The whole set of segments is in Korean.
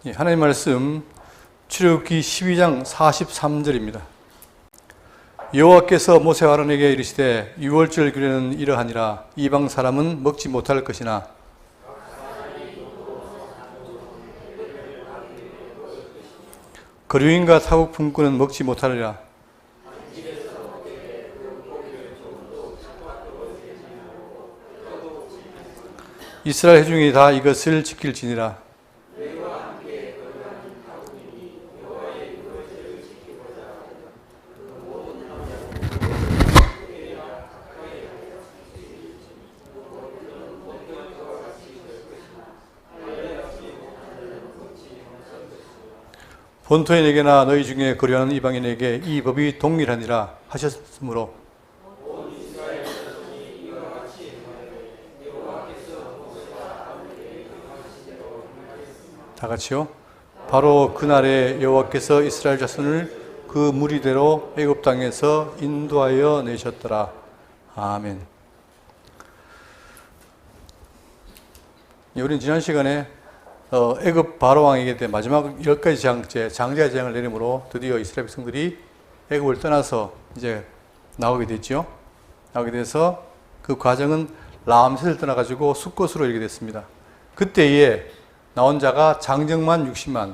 하나님 말씀 출애굽기 12장 43절입니다. 여호와께서 모세와 아론에게 이르시되 유월절 규례는 이러하니라. 이방 사람은 먹지 못할 것이나 거류인과 타국 품꾼은 먹지 못하리라. 이스라엘 회중이 다 이것을 지킬지니라. 본토인에게나 너희 중에 거류하는 이방인에게 이 법이 동일하니라 하셨으므로 다 같이요. 바로 그날에 여호와께서 이스라엘 자손을 그 무리대로 애굽 땅에서 인도하여 내셨더라. 아멘. 우리는 지난 시간에 애굽 바로 왕에게 대해 마지막 10가지 장제의 재앙을 내림으로 드디어 이스라엘 백성들이 애굽을 떠나서 이제 나오게 됐죠. 나오게 돼서 그 과정은 람셋을 떠나가지고 숫곳으로 이르게 됐습니다. 그때에 나온 자가 장정만 60만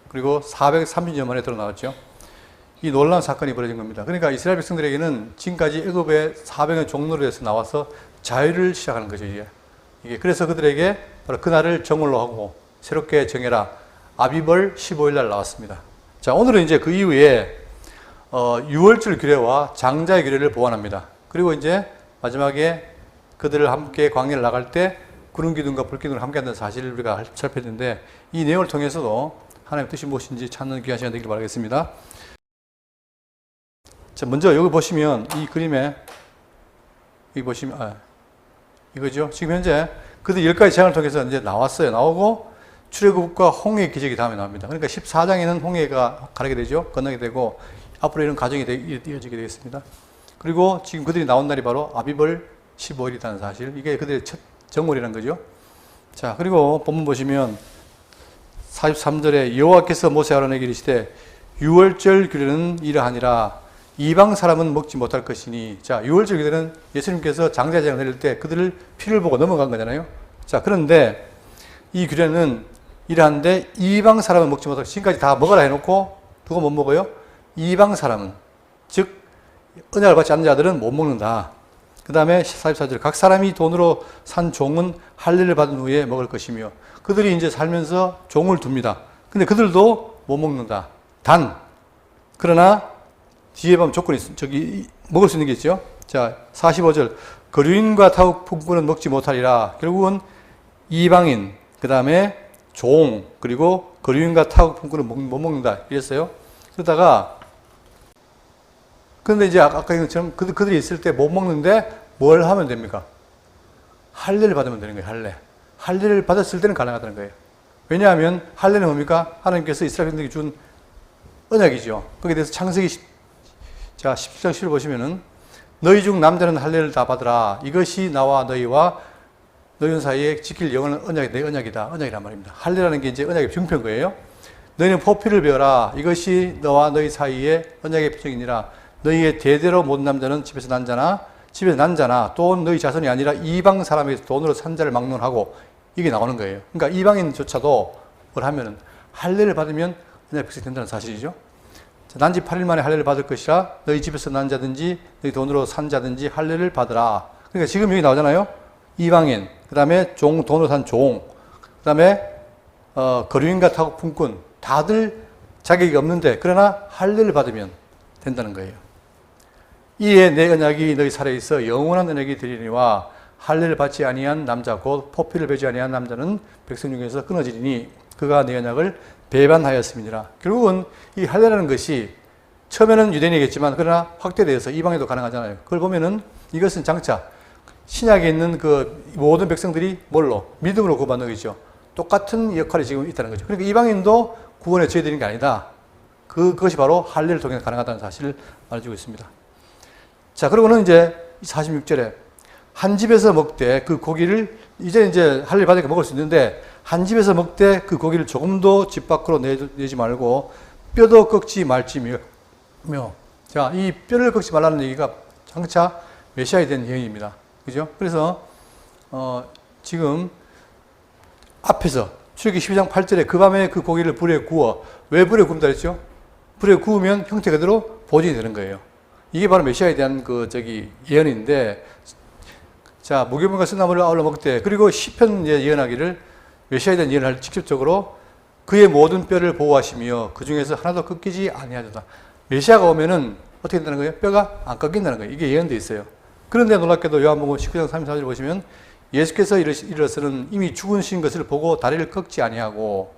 그리고 430년 만에 들어나왔죠. 이 놀라운 사건이 벌어진 겁니다. 그러니까 이스라엘 백성들에게는 지금까지 애굽의 400의 종로로 해서 나와서 자유를 시작하는 거죠. 이게 그래서 그들에게 바로 그날을 정월로 하고 새롭게 정해라. 아비벌 15일 날 나왔습니다. 자, 오늘은 이제 그 이후에 유월절 규례와 장자의 규례를 보완합니다. 그리고 이제 마지막에 그들을 함께 광야를 나갈 때 구름 기둥과 불 기둥을 함께 한다는 사실을 우리가 살폈는데 이 내용을 통해서도 하나님의 뜻이 무엇인지 찾는 귀한 시간 되기를 바라겠습니다. 자, 먼저 여기 보시면 이 그림에 여기 보시면 이거죠. 지금 현재 그들 10가지 재앙을 통해서 이제 나왔어요. 나오고 출애굽과 홍해 기적이 다음에 나옵니다. 그러니까 14장에는 홍해가 가르게 되죠. 건너게 되고 앞으로 이런 과정이 이어지게 되겠습니다. 그리고 지금 그들이 나온 날이 바로 아비벌 15일이라는 사실. 이게 그들의 첫 정월이라는 거죠. 자, 그리고 본문 보시면 43절에 여호와께서 모세와 아론에게 이르시되 유월절 규례는 이러하니라. 이방 사람은 먹지 못할 것이니. 자, 유월절 규례는 예수님께서 장자의 재앙을 내릴 때 그들을 피를 보고 넘어간 거잖아요. 자, 그런데 이 규례는 이러한데 이방 사람은 먹지 못할 것. 지금까지 다 먹으라 해놓고 누가 못 먹어요? 이방 사람은, 즉 언약을 받지 않는 자들은 못 먹는다. 그 다음에 44절 각 사람이 돈으로 산 종은 할례를 받은 후에 먹을 것이며. 그들이 이제 살면서 종을 둡니다. 근데 그들도 못 먹는다. 그러나 뒤에 보면 조건이 먹을 수 있는 게 있죠. 자, 45절 거류인과 타국 품꾼은 먹지 못하리라. 결국은 이방인, 그 다음에 종, 그리고 거류인과 타국 품꾼은 못 먹는다 이랬어요. 그러다가 그런데 이제 아까 얘기처럼 그들이 있을 때 못 먹는데 뭘 하면 됩니까? 할례를 받으면 되는 거예요. 할례를 받았을 때는 가능하다는 거예요. 왜냐하면 할례는 뭡니까? 하나님께서 이스라엘 백성에게 준 언약이죠. 거기에 대해서 창세기 17장 10을 보시면은 너희 중 남자는 할례를 다 받으라. 이것이 나와 너희와 너희 사이에 지킬 영원한 언약이 내 언약이다. 언약이란 말입니다. 할례라는 게 이제 언약의 증표인 거예요. 너희는 포피를 배워라. 이것이 너와 너희 사이에 언약의 표징이니라. 너희의 대대로 모든 남자는 집에서 난 자나 또 너희 자손이 아니라 이방 사람에게서 돈으로 산 자를 막론하고 이게 나오는 거예요. 그러니까 이방인조차도 뭘 하면은 할례를 받으면 언약의 표징이 된다는 사실이죠. 난지 8일 만에 할례를 받을 것이라. 너희 집에서 난 자든지 너희 돈으로 산 자든지 할례를 받으라. 그러니까 지금 여기 나오잖아요. 이방인, 그 다음에 돈으로 산 종, 그 다음에 거류인과 타국 품꾼 다들 자격이 없는데 그러나 할례를 받으면 된다는 거예요. 이에 내 언약이 너희 살에 있어 영원한 언약이 되리니와 할례를 받지 아니한 남자 곧 포피를 베지 아니한 남자는 백성 중에서 끊어지리니 그가 내 언약을 배반하였음이니라. 결국은 이 할례라는 것이 처음에는 유대인이겠지만 그러나 확대되어서 이방에도 가능하잖아요. 그걸 보면은 이것은 장차 신약에 있는 그 모든 백성들이 뭘로? 믿음으로 구원받는 거죠. 똑같은 역할이 지금 있다는 거죠. 그러니까 이방인도 구원에 처해드리는 게 아니다. 그것이 바로 할례를 통해 가능하다는 사실을 말해주고 있습니다. 자, 그러고는 이제 46절에 한 집에서 먹되 그 고기를 이제 할례 받으니까 먹을 수 있는데 한 집에서 먹되 그 고기를 조금도 집 밖으로 내지 말고 뼈도 꺾지 말지며. 자, 이 뼈를 꺾지 말라는 얘기가 장차 메시아에 대한 예언입니다. 그죠? 그래서 지금 앞에서 출애굽기 12장 8절에 그 밤에 그 고기를 불에 구워. 왜 불에 구운다 했죠? 불에 구우면 형태 그대로 보존이 되는 거예요. 이게 바로 메시아에 대한 예언인데, 자, 무교병과 쓴나물을 아울러 먹되, 그리고 시편 예언하기를 메시아에 대한 예언을 직접적으로 그의 모든 뼈를 보호하시며 그 중에서 하나도 꺾이지 아니하도다. 메시아가 오면은 어떻게 된다는 거예요? 뼈가 안 꺾인다는 거예요. 이게 예언되어 있어요. 그런데 놀랍게도 요한복음 19장 34절 보시면 예수께서 이르시는 이미 죽으신 것을 보고 다리를 꺾지 아니하고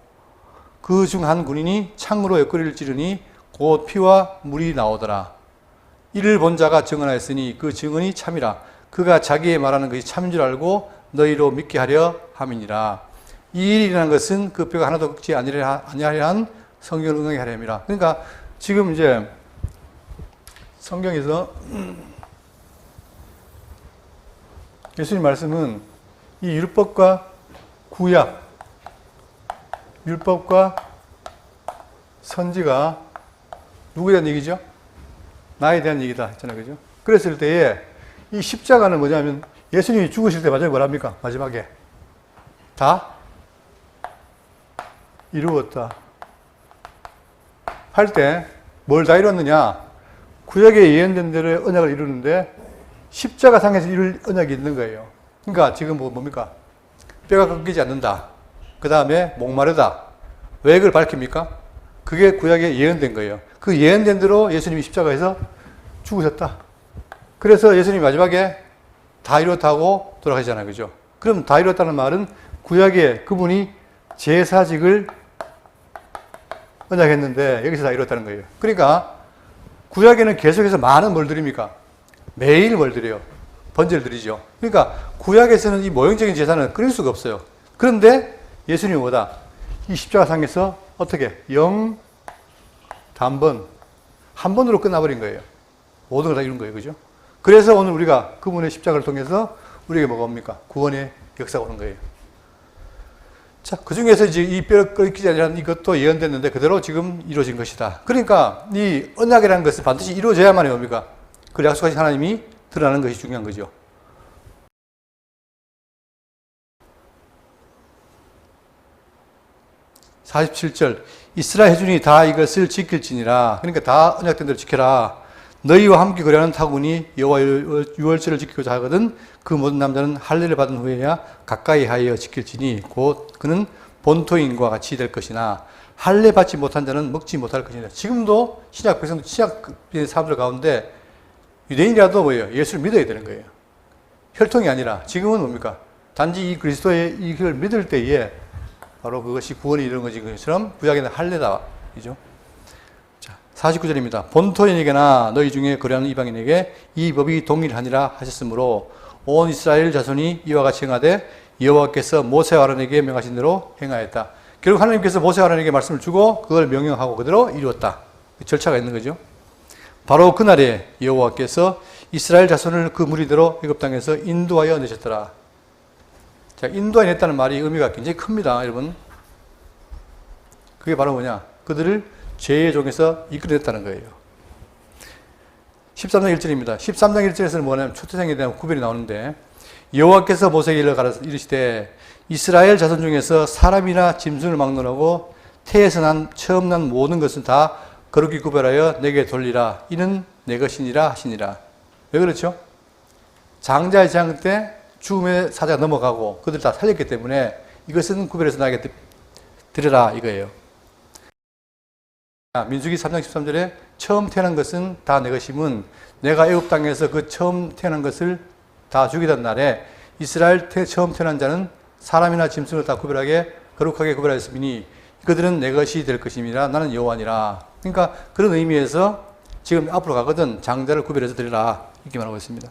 그 중 한 군인이 창으로 옆구리를 찌르니 곧 피와 물이 나오더라. 이를 본 자가 증언하였으니 그 증언이 참이라. 그가 자기의 말하는 것이 참인 줄 알고 너희로 믿게 하려 함이니라. 이 일이 일어난 것은 그 뼈가 하나도 꺾지 아니하려 한 성경을 응하게 하려 함이라. 그러니까 지금 이제 성경에서 예수님 말씀은 이 율법과 구약, 율법과 선지가 누구에 대한 얘기죠? 나에 대한 얘기다 했잖아요. 그죠? 그랬을 때에 이 십자가는 뭐냐면 예수님이 죽으실 때 마지막에 뭐랍니까? 마지막에 다 이루었다 할 때 뭘 다 이뤘느냐? 구약에 예언된 대로 언약을 이루는데 십자가 상에서 이룰 언약이 있는 거예요. 그러니까 지금 뭡니까? 뼈가 꺾이지 않는다. 그 다음에 목마르다. 왜 그걸 밝힙니까? 그게 구약에 예언된 거예요. 그 예언된 대로 예수님이 십자가에서 죽으셨다. 그래서 예수님이 마지막에 다 이뤘다고 돌아가시잖아요. 그죠? 그럼 다 이뤘다는 말은 구약에 그분이 제사직을 언약했는데 여기서 다 이뤘다는 거예요. 그러니까 구약에는 계속해서 많은 뭘 드립니까? 매일 뭘 드려요? 번제를 드리죠. 그러니까 구약에서는 이 모형적인 제사는 끊을 수가 없어요. 그런데 예수님이 뭐다? 이 십자가상에서 어떻게? 단번, 한 번으로 끝나버린 거예요. 모든 걸 다 이룬 거예요. 그죠? 그래서 오늘 우리가 그분의 십자가를 통해서 우리에게 뭐가 옵니까? 구원의 역사가 오는 거예요. 자, 그 중에서 이제 이 뼈를 꺾이지 않으라는 이것도 예언됐는데 그대로 지금 이루어진 것이다. 그러니까 이 언약이라는 것은 반드시 이루어져야만이 뭡니까? 그 약속하신 하나님이 드러나는 것이 중요한 거죠. (47절) 이스라엘 회중이 다 이것을 지킬지니라. 그러니까 다 언약된 대로 지켜라. 너희와 함께 거래하는 타군이 여호와 유월절을 지키고자 하거든 그 모든 남자는 할례를 받은 후에야 가까이 하여 지킬지니 곧 그는 본토인과 같이 될 것이나 할례 받지 못한 자는 먹지 못할 것이다. 지금도 신약 백성, 신약 사람들 가운데 유대인이라도 뭐예요? 예수를 믿어야 되는 거예요. 혈통이 아니라 지금은 뭡니까? 단지 이 그리스도의 이걸 믿을 때에 바로 그것이 구원이 이루는 것이 것처럼 구약에는 할례다. 이죠? 자, 49절입니다. 본토인에게나 너희 중에 거래하는 이방인에게 이 법이 동일하니라 하셨으므로 온 이스라엘 자손이 이와 같이 행하되 여호와께서 모세와 아론에게 명하신 대로 행하였다. 결국 하나님께서 모세와 아론에게 말씀을 주고 그걸 명령하고 그대로 이루었다. 절차가 있는 거죠. 바로 그날에 여호와께서 이스라엘 자손을 그 무리대로 애굽 땅에서 인도하여 내셨더라. 자, 인도하여 냈다는 말이 의미가 굉장히 큽니다, 여러분. 그게 바로 뭐냐? 그들을 죄의 종에서 이끌어냈다는 거예요. 13장 1절입니다. 13장 1절에서는 뭐냐면 초태생에 대한 구별이 나오는데 여호와께서 모세에게 이르시되 이스라엘 자손 중에서 사람이나 짐승을 막론하고 태에서 처음 난 모든 것은 다 거룩히 구별하여 내게 돌리라. 이는 내 것이니라 하시니라. 왜 그렇죠? 장자의 재앙 때 죽음의 사자가 넘어가고 그들 다 살렸기 때문에 이것은 구별해서 나에게 드려라 이거예요. 민수기 3장 13절에 처음 태어난 것은 다 내 것임은 내가 애굽 땅에서 그 처음 태어난 것을 다 죽이던 날에 이스라엘 처음 태어난 자는 사람이나 짐승을 다 구별하게 거룩하게 구별하였으니 그들은 내 것이 될 것임이라 나는 여호와니라. 그러니까 그런 의미에서 지금 앞으로 가거든 장자를 구별해서 드리라 이렇게 말하고 있습니다.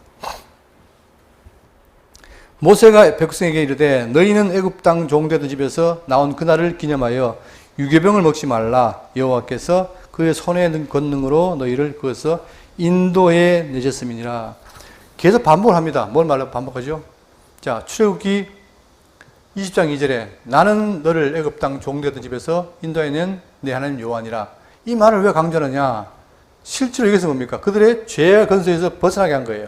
모세가 백성에게 이르되 너희는 애굽 땅 종되던 집에서 나온 그날을 기념하여 유괴병을 먹지 말라. 여호와께서 그의 손의 권능으로 너희를 그것서 인도해 내셨음이니라. 계속 반복을 합니다. 뭘 말로 반복하죠? 자, 출애굽기 20장 2절에 나는 너를 애굽 땅 종되었던 집에서 인도해낸 내 하나님 여호와니라. 이 말을 왜 강조하느냐? 실제로 이것은 뭡니까? 그들의 죄의 근서에서 벗어나게 한 거예요.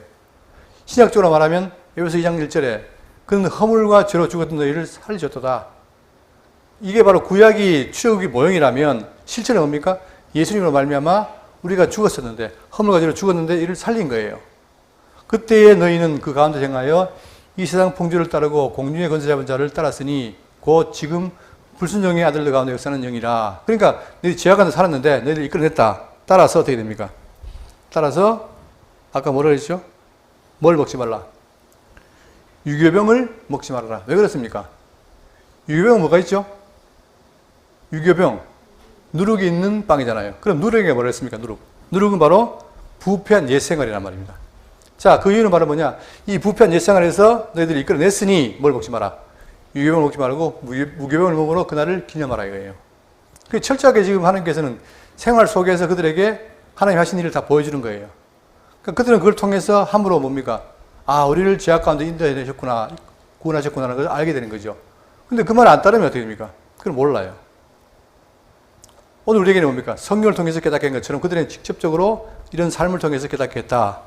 신약적으로 말하면 에베소 2장 1절에 그는 허물과 죄로 죽었던 너희를 살리셨도다. 이게 바로 구약이 출애굽기 모형이라면 실제는 뭡니까? 예수님으로 말미암아 우리가 죽었었는데 허물과 죄로 죽었는데 이를 살린 거예요. 그때에 너희는 그 가운데 행하여 이 세상 풍조를 따르고 공중의 권세 잡은 자를 따랐으니 곧 지금 불순종의 아들들 가운데 역사하는 영이라. 그러니까 너희들이 죄악 가운데 살았는데 너희들을 이끌어냈다. 따라서 어떻게 됩니까? 따라서 아까 뭐라 그랬죠? 뭘 먹지 말라? 유교병을 먹지 말아라. 왜 그렇습니까? 유교병은 뭐가 있죠? 유교병, 누룩이 있는 빵이잖아요. 그럼 누룩이 뭐라 했습니까? 누룩. 누룩은 바로 부패한 옛생활이란 말입니다. 자, 그 이유는 바로 뭐냐? 이 부패한 옛생활에서 너희들이 이끌어냈으니 뭘 먹지 마라? 유교병을 먹지 말고 무교병을 먹으러 그날을 기념하라 이거예요. 그 철저하게 지금 하나님께서는 생활 속에서 그들에게 하나님 하신 일을 다 보여주는 거예요. 그러니까 그들은 그걸 통해서 함부로 뭡니까? 아, 우리를 죄악 가운데 인도해내셨구나, 구원하셨구나라는 걸 알게 되는 거죠. 근데 그 말 안 따르면 어떻게 됩니까? 그걸 몰라요. 오늘 우리에게는 뭡니까? 성경을 통해서 깨닫게 한 것처럼 그들은 직접적으로 이런 삶을 통해서 깨닫게 했다.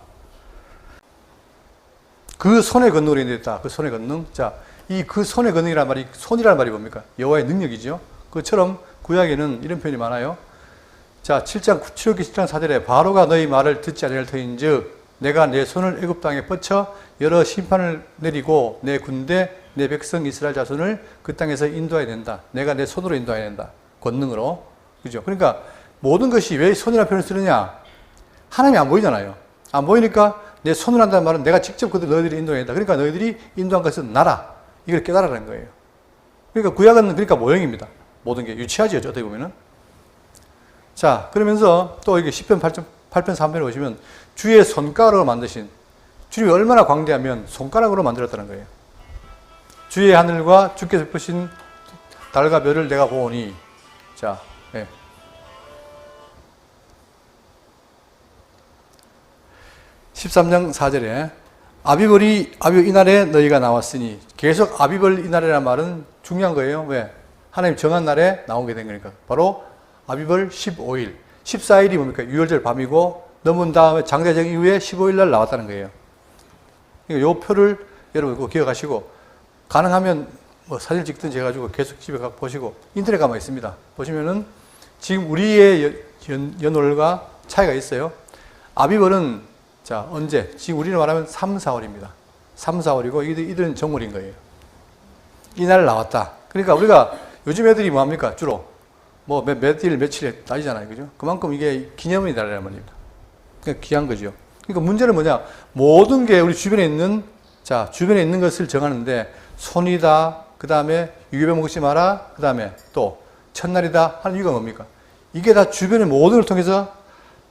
그 손의 권능으로 인했다. 그 손의 권능. 자, 그 손의 권능이라는 말이, 손이라는 말이 뭡니까? 여호와의 능력이죠. 그처럼 구약에는 이런 표현이 많아요. 자, 출애굽기 7장 4절에 바로가 너희 말을 듣지 아니할 터인즉 내가 내 손을 애굽 땅에 뻗쳐 여러 심판을 내리고 내 군대 내 백성 이스라엘 자손을 그 땅에서 인도해야 된다. 내가 내 손으로 인도해야 된다. 권능으로. 그죠? 그러니까 모든 것이 왜 손이라는 표현을 쓰느냐? 하나님이 안 보이잖아요. 안 보이니까 내 손으로 한다는 말은 내가 직접 너희들이 인도해야 된다. 그러니까 너희들이 인도한 것은 나라. 이걸 깨달으라는 거예요. 그러니까 구약은 그러니까 모형입니다. 모든 게 유치하죠. 어떻게 보면은. 자, 그러면서 또 이게 10편 8편 3편에 보시면 주의 손가락으로 만드신, 주님이 얼마나 광대하면 손가락으로 만들었다는 거예요. 주의 하늘과 주께서 푸신 달과 별을 내가 보오니. 자, 예. 13장 4절에 아비벌 이날에 너희가 나왔으니, 계속 아비벌 이날이라는 말은 중요한 거예요. 왜? 하나님 정한 날에 나오게 된 거니까. 바로 아비벌 15일. 14일이 뭡니까? 유월절 밤이고 넘은 다음에 장대정 이후에 15일 날 나왔다는 거예요. 그러니까 요 표를 여러분 기억하시고, 가능하면 뭐 사진 찍든지 해가지고 계속 집에 가서 보시고, 인터넷 가면 있습니다. 보시면은 지금 우리의 연월과 차이가 있어요. 아비벌은 자, 언제? 지금 우리는 말하면 3, 4월입니다. 3, 4월이고 이들은 정월인 거예요. 이날 나왔다. 그러니까 우리가 요즘 애들이 뭐합니까? 주로 뭐 며칠 며칠에 따지잖아요. 그죠? 그만큼 이게 기념일이 다르란 말입니다. 그러니까 귀한 거죠. 그러니까 문제는 뭐냐? 모든 게 우리 주변에 있는, 자, 주변에 있는 것을 정하는데 손이다, 그 다음에 유교병 먹지 마라, 그 다음에 또 첫날이다 하는 이유가 뭡니까? 이게 다 주변의 모든 걸 통해서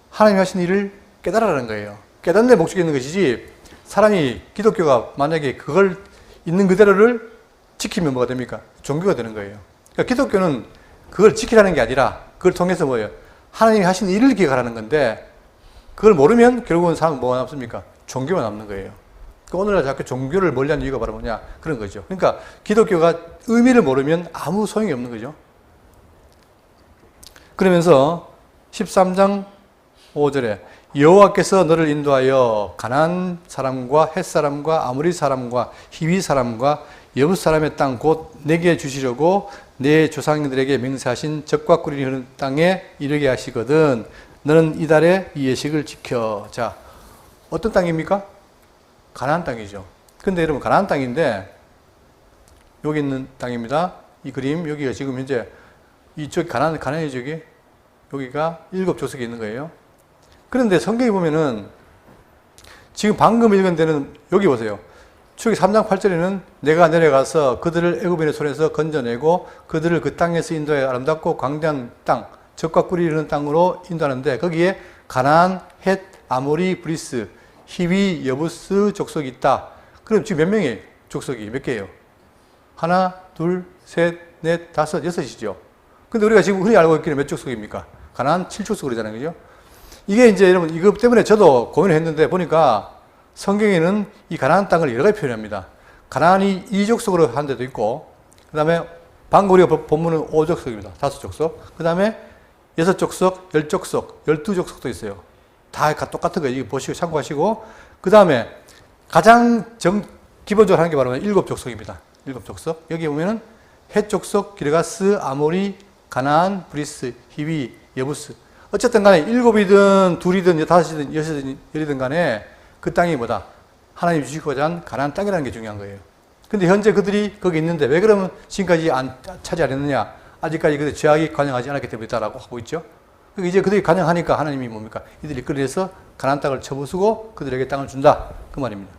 하나님이 하신 일을 깨달으라는 거예요. 깨닫는 데 목적이 있는 것이지, 사람이, 기독교가 만약에 그걸 있는 그대로를 지키면 뭐가 됩니까? 종교가 되는 거예요. 그러니까 기독교는 그걸 지키라는 게 아니라 그걸 통해서 뭐예요? 하나님이 하신 일을 기억하라는 건데, 그걸 모르면 결국은 사람은 뭐가 남습니까? 종교가 남는 거예요. 그러니까 오늘날 자꾸 종교를 멀리하는 이유가 바로 뭐냐? 그런 거죠. 그러니까 기독교가 의미를 모르면 아무 소용이 없는 거죠. 그러면서 13장 5절에 여호와께서 너를 인도하여 가나안 사람과 헷 사람과 아모리 사람과 히위 사람과 여부 사람의 땅 곧 내게 주시려고 내 조상들에게 맹세하신 젖과 꿀이 흐르는 땅에 이르게 하시거든 너는 이달에 이 예식을 지켜. 자, 어떤 땅입니까? 가나안 땅이죠. 근데 여러분, 가나안 땅인데 여기 있는 땅입니다. 이 그림, 여기가 지금 현재 이쪽 가나안이 저기 여기가 7족속이 있는 거예요. 그런데 성경에 보면은 지금 방금 읽은 데는 여기 보세요. 출애굽기 3장 8절에는 내가 내려가서 그들을 애굽인의 손에서 건져내고 그들을 그 땅에서 인도해 아름답고 광대한 땅, 젖과 꿀이 흐르는 땅으로 인도하는데 거기에 가나안, 헷, 아모리, 브리스, 히위, 여부스 족속이 있다. 그럼 지금 몇 명의 족속이 몇 개예요? 하나, 둘, 셋, 넷, 다섯, 여섯이죠. 근데 우리가 지금 흔히 알고 있기는 몇 족속입니까? 가나안 7족속 그러잖아요. 그죠? 이게 이제 여러분, 이것 때문에 저도 고민을 했는데 보니까 성경에는 이 가나안 땅을 여러 가지 표현합니다. 가나안이 이족속으로 한 데도 있고, 그 다음에 방금 우리가 본문은 5족속입니다. 5족속. 그 다음에 6족속, 10족속, 12족속도 있어요. 다 똑같은 거예요. 이거 보시고 참고하시고. 그 다음에 가장 기본적으로 하는 게 바로 7족속입니다. 7족속. 여기 보면은 헷족속, 기르가스, 아모리, 가나안, 브리스, 히위, 여부스. 어쨌든 간에 7이든 2이든 5이든 6이든 10이든 간에 그 땅이 뭐다? 하나님이 주시고자 한 가나안 땅이라는 게 중요한 거예요. 근데 현재 그들이 거기 있는데 왜 그러면 지금까지 안 차지 안 했느냐? 아직까지 그들 죄악이 관영하지 않았기 때문이다라고 하고 있죠. 이제 그들이 관영하니까 하나님이 뭡니까? 이들이 끌려서 가나안 땅을 쳐부수고 그들에게 땅을 준다. 그 말입니다.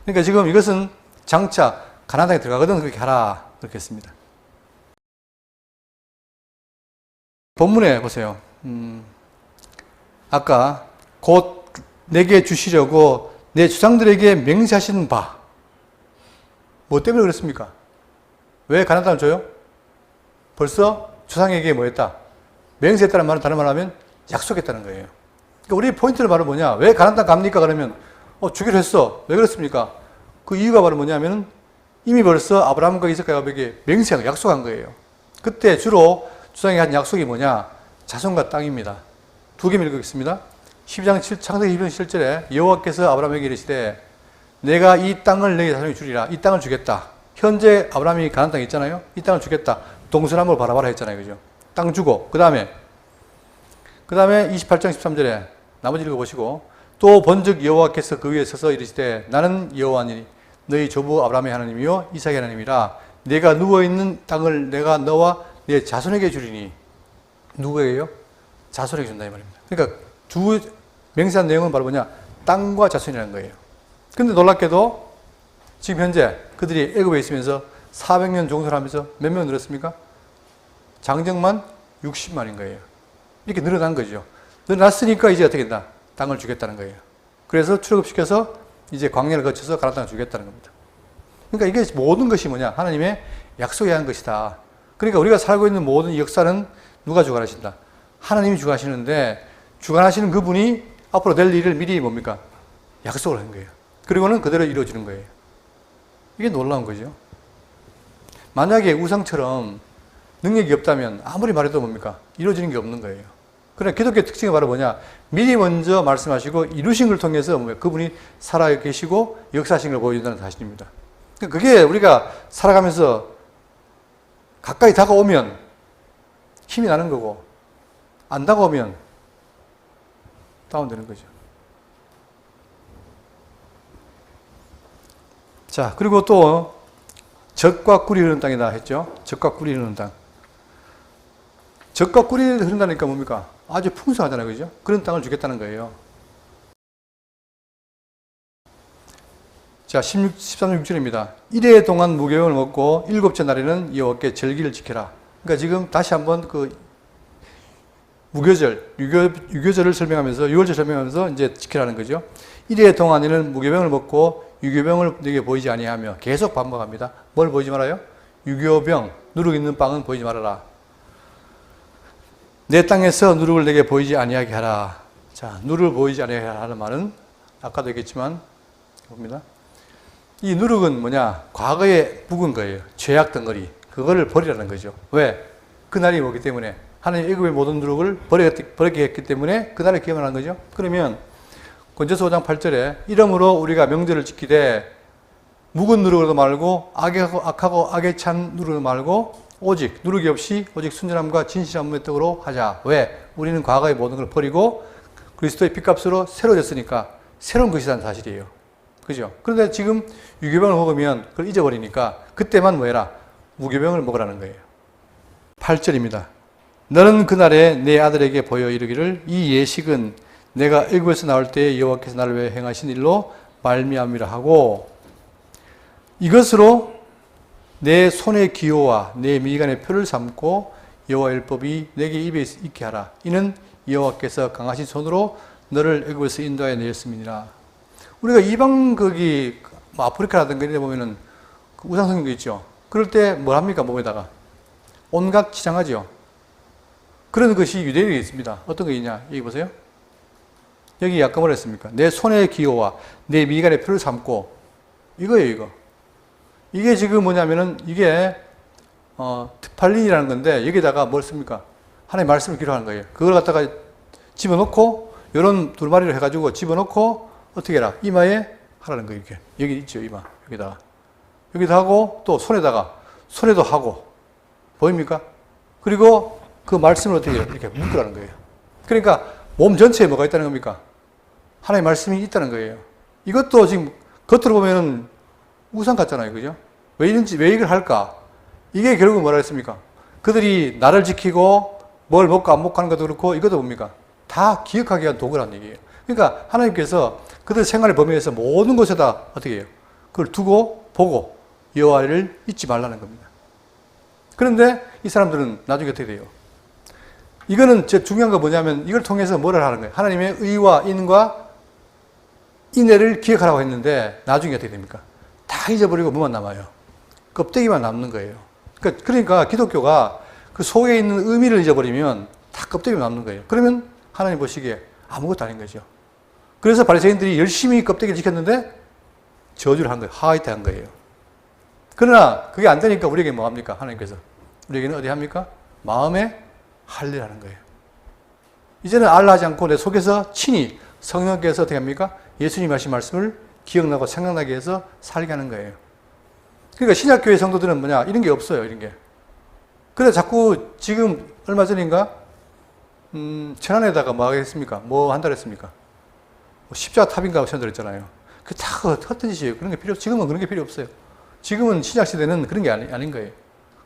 그러니까 지금 이것은 장차 가나안 땅에 들어가거든 그렇게 하라. 그렇게 했습니다. 본문에 보세요. 아까 곧 내게 주시려고 내 조상들에게 맹세하신 바. 뭐 때문에 그랬습니까? 왜 가나안 땅을 줘요? 벌써 조상에게 뭐 했다? 맹세했다는 말은 다른 말로 하면 약속했다는 거예요. 그러니까 우리 포인트는 바로 뭐냐? 왜 가나안 땅 갑니까? 그러면 주기로 했어. 왜 그렇습니까? 그 이유가 바로 뭐냐면 이미 벌써 아브라함과 이삭과 야곱에게 맹세한 약속한 거예요. 그때 주로 조상이 한 약속이 뭐냐? 자손과 땅입니다. 두 개 읽겠습니다. 12장 창세기 12장 7절에 여호와께서 아브라함에게 이르시되 내가 이 땅을 너희 자손에게 주리라. 이 땅을 주겠다. 현재 아브라함이 가나안 땅에 있잖아요. 이 땅을 주겠다. 동서남북을 바라봐라 했잖아요. 그죠? 땅 주고 그 다음에 28장 13절에 나머지 읽어보시고 또 본즉 여호와께서 그 위에 서서 이르시되 나는 여호와니 너희 조부 아브라함의 하나님이요 이삭의 하나님이라. 내가 누워있는 땅을 내가 너와 내 자손에게 주리니. 누구에게요? 자손에게 준다 이 말입니다. 그러니까 두 맹세한 내용은 바로 뭐냐? 땅과 자손이라는 거예요. 근데 놀랍게도 지금 현재 그들이 애굽에 있으면서 400년 종살하면서 몇 명 늘었습니까? 장정만 60만인 거예요. 이렇게 늘어난 거죠. 늘어났으니까 이제 어떻게 된다? 땅을 주겠다는 거예요. 그래서 출애굽시켜서 이제 광야를 거쳐서 가나안 땅을 주겠다는 겁니다. 그러니까 이게 모든 것이 뭐냐? 하나님의 약속에 한 것이다. 그러니까 우리가 살고 있는 모든 역사는 누가 주관하신다? 하나님이 주관하시는데 주관하시는 그분이 앞으로 될 일을 미리 뭡니까? 약속을 한 거예요. 그리고는 그대로 이루어지는 거예요. 이게 놀라운 거죠. 만약에 우상처럼 능력이 없다면 아무리 말해도 뭡니까? 이루어지는 게 없는 거예요. 그러나 기독교의 특징이 바로 뭐냐? 미리 먼저 말씀하시고 이루신 걸 통해서 그분이 살아계시고 역사하신 걸 보여준다는 사실입니다. 그게 우리가 살아가면서 가까이 다가오면 힘이 나는 거고 안 다가오면 다운되는 거죠. 자, 그리고 또 젖과 꿀이 흐르는 땅이다 했죠. 젖과 꿀이 흐르는 땅. 젖과 꿀이 흐른다니까 뭡니까? 아주 풍성하잖아요. 그죠? 그런 땅을 주겠다는 거예요. 자, 13절 6절입니다. 1회 동안 무교병을 먹고 7째 날에는 여호와께 절기를 지켜라. 그러니까 지금 다시 한번 그 무교절, 유교절을 설명하면서 6월절 설명하면서 이제 지키라는 거죠. 1회 동안에는 무교병을 먹고 유교병을 내게 보이지 아니하며 계속 반복합니다. 뭘 보이지 말아요? 유교병, 누룩 있는 빵은 보이지 말아라. 내 땅에서 누룩을 내게 보이지 아니하게 하라. 자, 누룩을 보이지 아니하게 하라는 말은 아까도 얘기했지만 봅니다. 이 누룩은 뭐냐? 과거에 묵은 거예요. 죄악 덩어리. 그거를 버리라는 거죠. 왜? 그날이 오기 때문에. 하나님 애굽의 모든 누룩을 버리게 했기 때문에 그날을 기억하는 거죠. 그러면 건조서 5장 8절에 이러므로 우리가 명절을 지키되 묵은 누룩으로도 말고 악하고 악에 찬 누룩으로 말고 오직 누룩이 없이 오직 순전함과 진실함의 떡으로 하자. 왜? 우리는 과거의 모든 걸 버리고 그리스도의 피값으로 새로워졌으니까 새로운 것이라는 사실이에요. 그죠? 그런데 지금 유교병을 먹으면 그걸 잊어버리니까 그때만 뭐 해라? 무교병을 먹으라는 거예요. 8절입니다. 너는 그날에 내 아들에게 보여 이르기를 이 예식은 내가 애굽에서 나올 때에 여호와께서 나를 위해 행하신 일로 말미암이라 하고 이것으로 내 손의 기호와 내 미간의 표를 삼고 여호와 율법이 내게 입에 있게 하라. 이는 여호와께서 강하신 손으로 너를 애굽에서 인도하여 내었음이니라. 우리가 이방 거기 아프리카라든가 이런 데 보면은 우상 성경도 있죠. 그럴 때 뭘 합니까? 몸에다가 온갖 치장하죠. 그런 것이 유대인에게 있습니다. 어떤 게 있냐? 여기 보세요. 여기 아까 뭐라 했습니까? 내 손의 기호와 내 미간의 표를 삼고, 이거예요, 이거. 이게 지금 뭐냐면은, 이게, 특팔린이라는 건데, 여기다가 뭘 씁니까? 하나님의 말씀을 기록하는 거예요. 그걸 갖다가 집어넣고, 요런 두루마리를 해가지고 집어넣고, 어떻게 해라? 이마에 하라는 거예요, 이렇게. 여기 있죠, 이마. 여기다가. 여기도 하고, 또 손에도 하고. 보입니까? 그리고 그 말씀을 어떻게 해요? 이렇게 묶으라는 거예요. 그러니까 몸 전체에 뭐가 있다는 겁니까? 하나님의 말씀이 있다는 거예요. 이것도 지금 겉으로 보면은 우상 같잖아요. 그죠? 왜 이걸 할까? 이게 결국은 뭐라 했습니까? 그들이 나를 지키고 뭘 먹고 안 먹고 하는 것도 그렇고 이것도 뭡니까? 다 기억하기 위한 도구라는 얘기예요. 그러니까 하나님께서 그들 생활의 범위에서 모든 곳에다 어떻게 해요? 그걸 두고 보고 여호와를 잊지 말라는 겁니다. 그런데 이 사람들은 나중에 어떻게 돼요? 이거는 제일 중요한 거 뭐냐면 이걸 통해서 뭐를 하는 거예요? 하나님의 의와 인과 인애를 기억하라고 했는데 나중에 어떻게 됩니까? 다 잊어버리고 뭐만 남아요? 껍데기만 남는 거예요. 그러니까 기독교가 그 속에 있는 의미를 잊어버리면 다 껍데기만 남는 거예요. 그러면 하나님 보시기에 아무것도 아닌 거죠. 그래서 바리새인들이 열심히 껍데기를 지켰는데 저주를 한 거예요. 하이트 한 거예요. 그러나 그게 안 되니까 우리에게 뭐 합니까? 하나님께서. 우리에게는 어디 합니까? 마음에 할례를 하는 거예요. 이제는 알라 하지 않고 내 속에서 친히 성령께서 어떻게 합니까? 예수님이 하신 말씀을 기억나고 생각나게 해서 살게 하는 거예요. 그러니까 신약교회 성도들은 뭐냐? 이런 게 없어요. 이런 게. 그래서 자꾸 지금 얼마 전인가 천안에다가 뭐 하겠습니까? 뭐 한다 그랬습니까? 뭐 십자가 탑인가 선들었잖아요. 그게 다 헛된 짓이에요. 그런 게 지금은 그런 게 필요 없어요. 지금은 신약시대는 그런 게 아닌 거예요.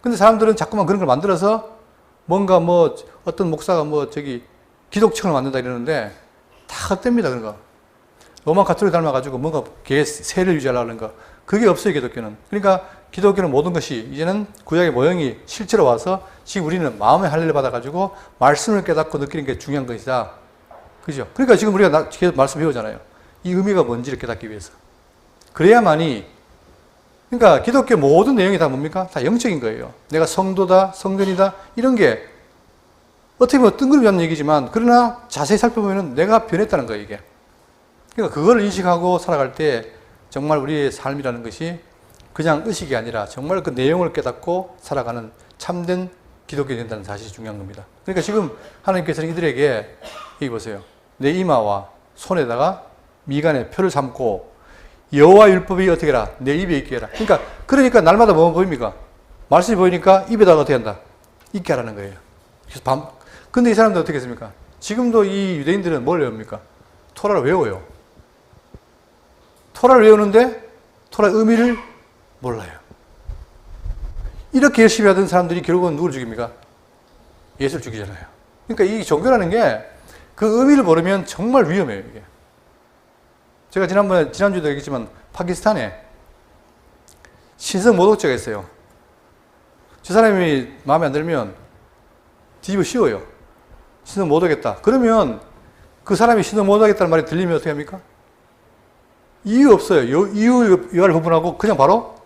근데 사람들은 자꾸만 그런 걸 만들어서 뭔가 뭐 어떤 목사가 뭐 저기 기독청을 만든다 이러는데 다 헛됩니다. 그런 거. 로마 가톨릭 닮아가지고 뭔가 세를 유지하려고 하는 거. 그게 없어요. 기독교는. 그러니까 기독교는 모든 것이 이제는 구약의 모형이 실제로 와서 지금 우리는 마음의 할례를 받아가지고 말씀을 깨닫고 느끼는 게 중요한 것이다. 그죠? 그러니까 지금 우리가 계속 말씀 배우잖아요. 이 의미가 뭔지를 깨닫기 위해서. 그래야만이 그러니까 기독교 모든 내용이 다 뭡니까? 다 영적인 거예요. 내가 성도다, 성전이다 이런 게 어떻게 보면 뜬구름 잡는 얘기지만 그러나 자세히 살펴보면 내가 변했다는 거예요. 이게. 그러니까 그걸 인식하고 살아갈 때 정말 우리의 삶이라는 것이 그냥 의식이 아니라 정말 그 내용을 깨닫고 살아가는 참된 기독교가 된다는 사실이 중요한 겁니다. 그러니까 지금 하나님께서는 이들에게 여기 보세요. 내 이마와 손에다가 미간에 표를 삼고 여호와 율법이 어떻게 해라? 내 입에 있게 해라. 그러니까 날마다 뭐가 보입니까? 말씀이 보이니까 입에다가 어떻게 한다? 있게 하라는 거예요. 그래서 근데 이 사람들 어떻게 했습니까? 지금도 이 유대인들은 뭘 외웁니까? 토라를 외워요. 토라를 외우는데 토라의 의미를 몰라요. 이렇게 열심히 하던 사람들이 결국은 누구를 죽입니까? 예수를 죽이잖아요. 그러니까 이 종교라는 게 그 의미를 모르면 정말 위험해요. 이게. 제가 지난주에도 얘기했지만 파키스탄에 신성 모독죄가 있어요. 저 사람이 마음에 안 들면 뒤집어 씌워요. 신성 모독했다. 그러면 그 사람이 신성 모독했다는 말이 들리면 어떻게 합니까? 이유 없어요. 이유 여하를 구분하고 그냥 바로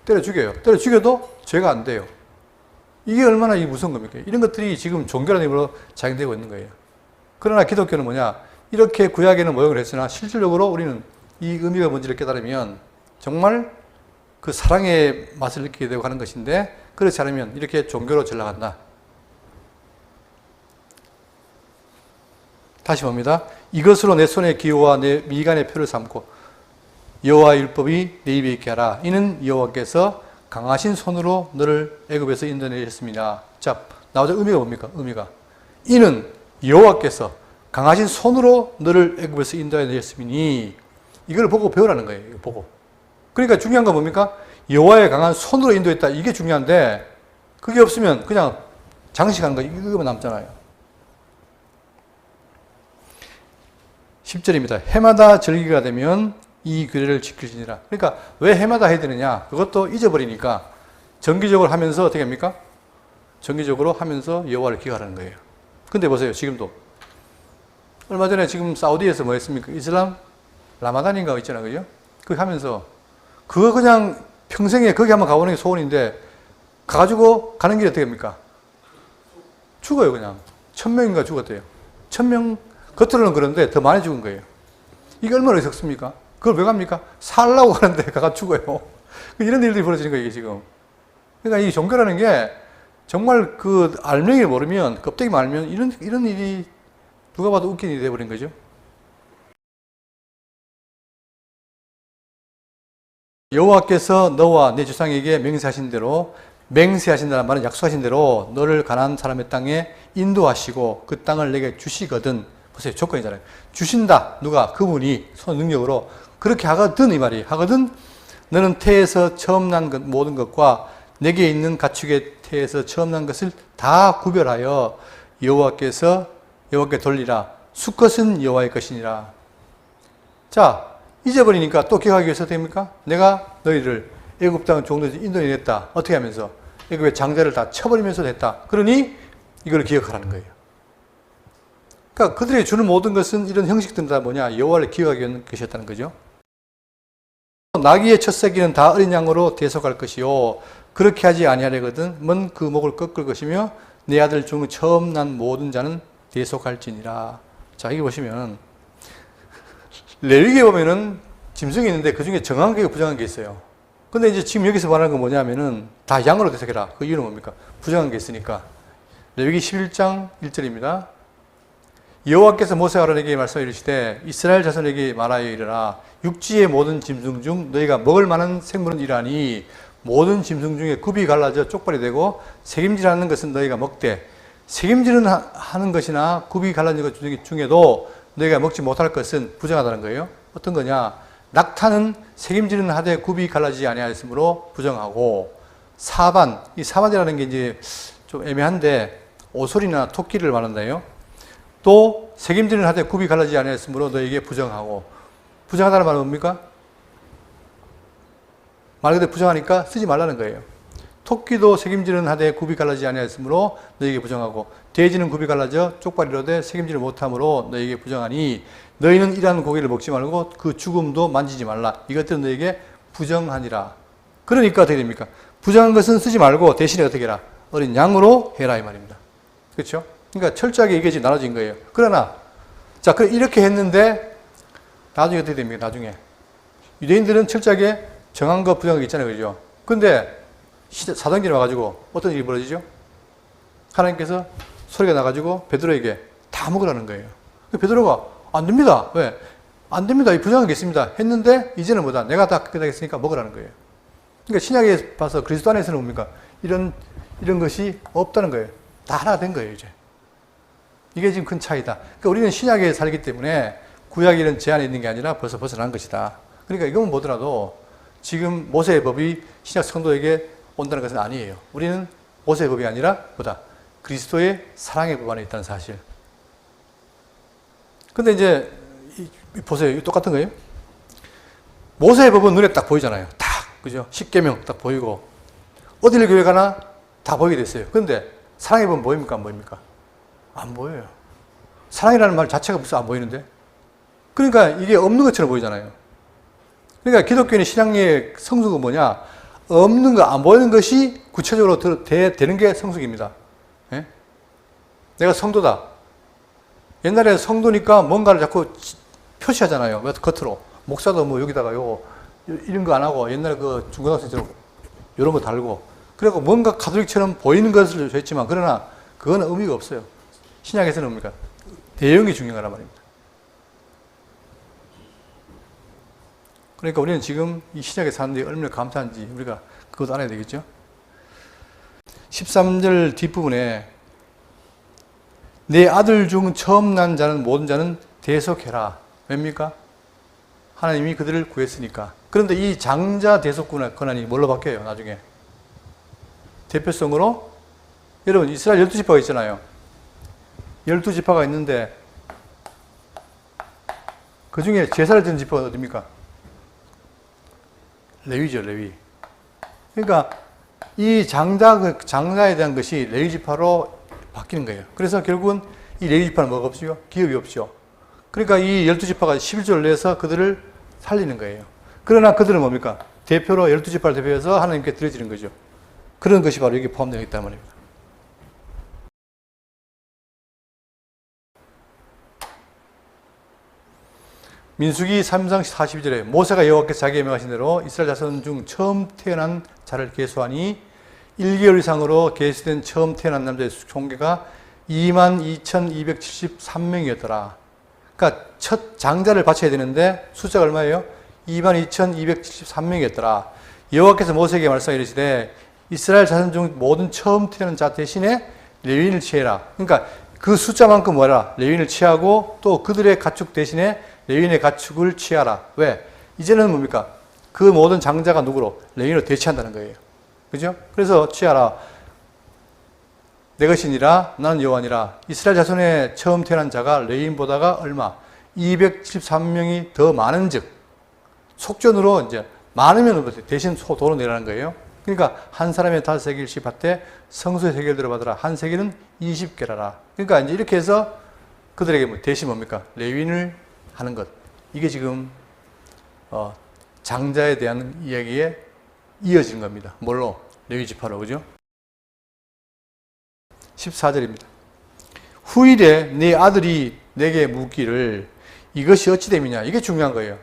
때려 죽여요. 때려 죽여도 죄가 안 돼요. 이게 얼마나 무서운 겁니까? 이런 것들이 지금 종교라는 이름으로 작용되고 있는 거예요. 그러나 기독교는 뭐냐? 이렇게 구약에는 모형을 했으나 실질적으로 우리는 이 의미가 뭔지를 깨달으면 정말 그 사랑의 맛을 느끼게 되고 하는 것인데 그렇지 않으면 이렇게 종교로 전락한다. 다시 봅니다. 이것으로 내 손의 기호와 내 미간의 표를 삼고 여호와 율법이 내 입에 있게 하라. 이는 여호와께서 강하신 손으로 너를 애굽에서 인도내셨습니다. 자, 나오자 의미가 뭡니까? 의미가 이는 여호와께서 강하신 손으로 너를 애굽에서 인도내셨으니 이걸 보고 배우라는 거예요. 이거 보고. 그러니까 중요한 건 뭡니까? 여호와의 강한 손으로 인도했다. 이게 중요한데 그게 없으면 그냥 장식하는 거 이거만 남잖아요. 10절입니다. 해마다 절기가 되면 이 규례를 지키시니라. 그러니까 왜 해마다 해야 되느냐? 그것도 잊어버리니까 정기적으로 하면서 어떻게 합니까? 정기적으로 하면서 여호와를 기억하라는 거예요. 근데 보세요. 지금도 얼마 전에 지금 사우디에서 뭐 했습니까? 이슬람 라마단인가 있잖아요. 그죠? 그거 하면서 그거 그냥 평생에 거기 한번 가보는 게 소원인데 가가지고 가는 길이 어떻게 합니까? 죽어요. 그냥 1000명인가 죽었대요. 1000명 겉으로는 그런데 더 많이 죽은 거예요. 이게 얼마나 어리석습니까? 그걸 왜 갑니까? 살라고 하는데 가가 죽어요. 이런 일들이 벌어지는 거예요, 이게 지금. 그러니까 이 종교라는 게 정말 그 알맹이를 모르면, 껍데기만 알면 이런 일이 누가 봐도 웃긴 일이 돼버린 거죠. 여호와께서 너와 내 조상에게 맹세하신 대로, 맹세하신다는 말은 약속하신 대로 너를 가나안 사람의 땅에 인도하시고 그 땅을 내게 주시거든. 보세요, 조건이잖아요. 주신다. 누가? 그분이 손 능력으로 그렇게 하거든, 이 말이. 하거든 너는 태에서 처음 난 모든 것과 내게 있는 가축의 태에서 처음 난 것을 다 구별하여 여호와께 돌리라. 수컷은 여호와의 것이니라. 자, 잊어버리니까 또 기억하기 위해서 됩니까? 내가 너희를 애굽 땅 종로에서 인도해냈다. 어떻게 하면서? 애굽의 장자를 다 쳐버리면서 됐다. 그러니 이걸 기억하라는 거예요. 그러니까 그들이 주는 모든 것은 이런 형식들은 다 뭐냐? 여호와를 기억하기 위한 것이었다는 거죠. 나귀의 첫 새끼는 다 어린 양으로 대속할 것이요. 그렇게 하지 아니하려거든 먼 그 목을 꺾을 것이며 내 아들 중 처음 난 모든 자는 대속할지니라. 자, 여기 보시면 레위기에 보면은 짐승이 있는데 그 중에 정한 게 부정한 게 있어요. 근데 이제 지금 여기서 말하는 건 뭐냐면은 다 양으로 대속해라. 그 이유는 뭡니까? 부정한 게 있으니까. 레위기 11장 1절입니다. 여호와께서 모세와 아론에게 말씀해 이르시되 이스라엘 자손에게 말하여 이르라. 육지의 모든 짐승 중 너희가 먹을 만한 생물은 이러하니 모든 짐승 중에 굽이 갈라져 쪽발이 되고 새김질하는 것은 너희가 먹되 새김질은 하는 것이나 굽이 갈라진 것 중에도 너희가 먹지 못할 것은 부정하다는 거예요. 어떤 거냐? 낙타는 새김질은 하되 굽이 갈라지지 아니하였으므로 부정하고 사반, 이 사반이라는 게 이제 좀 애매한데 오소리나 토끼를 말한다요. 또 새김질은 하되 굽이 갈라지지 아니하였으므로 너에게 부정하고. 부정하다는 말은 뭡니까? 말 그대로 부정하니까 쓰지 말라는 거예요. 토끼도 새김질은 하되 굽이 갈라지지 아니하였으므로 너에게 부정하고 돼지는 굽이 갈라져 쪽발이로되 새김질을 못함으로 너에게 부정하니 너희는 이러한 고기를 먹지 말고 그 죽음도 만지지 말라. 이것들은 너에게 부정하니라. 그러니까 어떻게 됩니까? 부정한 것은 쓰지 말고 대신에 어떻게 해라? 어린 양으로 해라 이 말입니다. 그렇죠? 그러니까 철저하게 이게 지금 나눠진 거예요. 그러나 자, 그래 이렇게 했는데 나중에 어떻게 됩니까? 나중에 유대인들은 철저하게 정한 거 부정한 거 있잖아요. 그죠? 근데 사단계로 와가지고 어떤 일이 벌어지죠? 하나님께서 소리가 나가지고 베드로에게 다 먹으라는 거예요. 베드로가 안 됩니다. 왜? 안 됩니다. 이 부정한 게 있습니다. 했는데 이제는 뭐다? 내가 다 깨닫겠으니까 먹으라는 거예요. 그러니까 신약에 봐서 그리스도 안에서는 뭡니까? 이런 것이 없다는 거예요. 다 하나 된 거예요, 이제. 이게 지금 큰 차이다. 그러니까 우리는 신약에 살기 때문에 구약에 이런 제한이 있는 게 아니라 벌써 벗어난 것이다. 그러니까 이건 뭐더라도 지금 모세의 법이 신약 성도에게 온다는 것은 아니에요. 우리는 모세의 법이 아니라 뭐다? 그리스도의 사랑의 법 안에 있다는 사실. 근데 이제 보세요. 이거 똑같은 거예요. 모세의 법은 눈에 딱 보이잖아요. 딱 그죠? 십계명 딱 보이고 어디를 교회 가나 다 보이게 됐어요. 그런데 사랑의 법은 보입니까? 안 보입니까? 안 보여요. 사랑이라는 말 자체가 무슨 안 보이는데? 그러니까 이게 없는 것처럼 보이잖아요. 그러니까 기독교인의 신앙의 성숙은 뭐냐? 없는 거, 안 보이는 것이 구체적으로 되는 게 성숙입니다. 예? 내가 성도다. 옛날에 성도니까 뭔가를 자꾸 표시하잖아요. 겉으로. 목사도 뭐 여기다가 이런 거 안 하고 옛날에 그 중고등학생처럼 이런 거 달고. 그래갖고 뭔가 가톨릭처럼 보이는 것을 했지만 그러나 그건 의미가 없어요. 신약에서는 뭡니까? 내용이 중요하단 말입니다. 그러니까 우리는 지금 이 신약에 사는데 얼마나 감사한지 우리가 그것도 알아야 되겠죠? 13절 뒷부분에 내 아들 중 처음 난 자는 모든 자는 대속해라. 왜입니까? 하나님이 그들을 구했으니까. 그런데 이 장자 대속 권한이 뭘로 바뀌어요? 나중에. 대표성으로 여러분 이스라엘 12지파가 있잖아요. 12지파가 있는데 그 중에 제사를 드는 지파가 어디입니까? 레위죠, 레위. 그러니까 이 장자에 대한 것이 레위 지파로 바뀌는 거예요. 그래서 결국은 이 레위 지파는 뭐가 없죠? 기업이 없죠. 그러니까 이 12지파가 11조를 내서 그들을 살리는 거예요. 그러나 그들은 뭡니까? 대표로 12지파를 대표해서 하나님께 드려지는 거죠. 그런 것이 바로 여기 포함되어 있단 말입니다. 민수기 3장 42절에 모세가 여호와께서 자기에게 명하신 대로 이스라엘 자손 중 처음 태어난 자를 계수하니 1개월 이상으로 계수된 처음 태어난 남자의 총계가 22,273명이었더라. 그러니까 첫 장자를 바쳐야 되는데 숫자가 얼마예요? 22,273명이었더라. 여호와께서 모세에게 말씀하여 이르시되 이스라엘 자손 중 모든 처음 태어난 자 대신에 레위인을 취해라. 그러니까 그 숫자만큼 뭐라? 레위인을 취하고 또 그들의 가축 대신에 레위인의 가축을 취하라. 왜? 이제는 뭡니까? 그 모든 장자가 누구로? 레위인으로 대체한다는 거예요. 그죠? 그래서 취하라. 내 것이니라 나는 여호와니라. 이스라엘 자손의 처음 태어난 자가 레위인보다가 얼마? 273명이 더 많은 즉 속전으로 이제 많으면 대신 도로 내라는 거예요. 그러니까 한 사람의 5세겔씩 받되 성소의 세겔대로 받으라. 한 세겔은 20개라라. 그러니까 이제 이렇게 해서 그들에게 대신 뭡니까? 레위인을 하는 것. 이게 지금 장자에 대한 이야기에 이어진 겁니다. 뭘로? 레위 지파로. 그죠? 14절입니다. 후일에 네 아들이 내게 묻기를 이것이 어찌 됨이냐. 이게 중요한 거예요.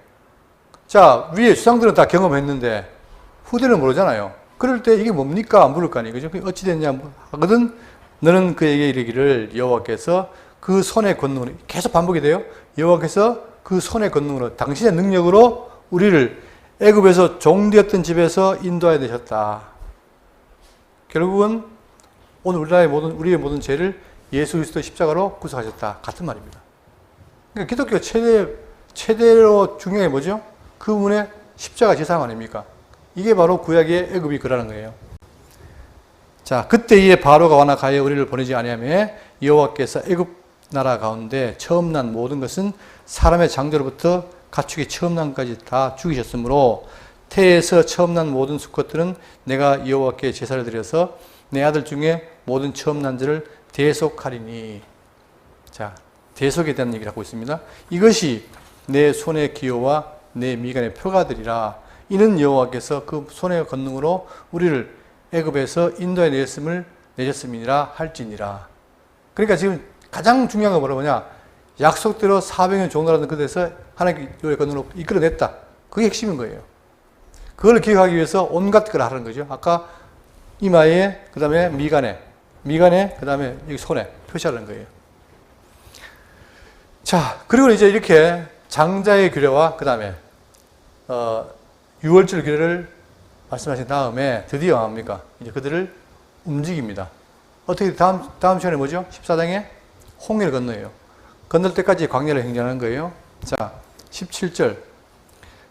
자, 위에 주상들은 다 경험했는데 후대는 모르잖아요. 그럴 때 이게 뭡니까? 물을 거 아니에요. 그죠? 어찌 됐냐 하거든 너는 그에게 이르기를 여호와께서 그 손의 권능으로 계속 반복이 돼요. 여호와께서 그 손의 권능으로 당신의 능력으로 우리를 애굽에서 종되었던 집에서 인도하여 내셨다. 결국은 오늘 우리의 모든 죄를 예수 그리스도의 십자가로 구속하셨다. 같은 말입니다. 그러니까 기독교 최대로 중요한 게 뭐죠? 그분의 십자가 제사함 아닙니까? 이게 바로 구약의 애굽이 그라는 거예요. 자, 그때에 바로가 완악하여 우리를 보내지 아니하며 여호와께서 애굽 나라 가운데 처음 난 모든 것은 사람의 장자로부터 가축의 처음 난까지 다 죽이셨으므로 태에서 처음 난 모든 수컷들은 내가 여호와께 제사를 드려서 내 아들 중에 모든 처음 난 자를 대속하리니. 자, 대속에 대한 얘기를 하고 있습니다. 이것이 내 손의 기호와 내 미간의 표가 되리라. 이는 여호와께서 그 손의 권능으로 우리를 애굽에서 인도에 내셨음이니라 할지니라. 그러니까 지금 가장 중요한 건 뭐냐? 약속대로 400년 종노라는 그곳에서 하나님의 권능으로 이끌어냈다. 그게 핵심인 거예요. 그걸 기억하기 위해서 온갖 걸 하는 거죠. 아까 이마에, 그 다음에 미간에, 그 다음에 여기 손에 표시하는 거예요. 자, 그리고 이제 이렇게 장자의 규례와 그 다음에 유월절 규례를 말씀하신 다음에 드디어 뭡니까? 이제 그들을 움직입니다. 어떻게 다음 시간에 뭐죠? 14장에 홍해를 건너요. 건널 때까지 광야를 행진하는 거예요. 자, 17절.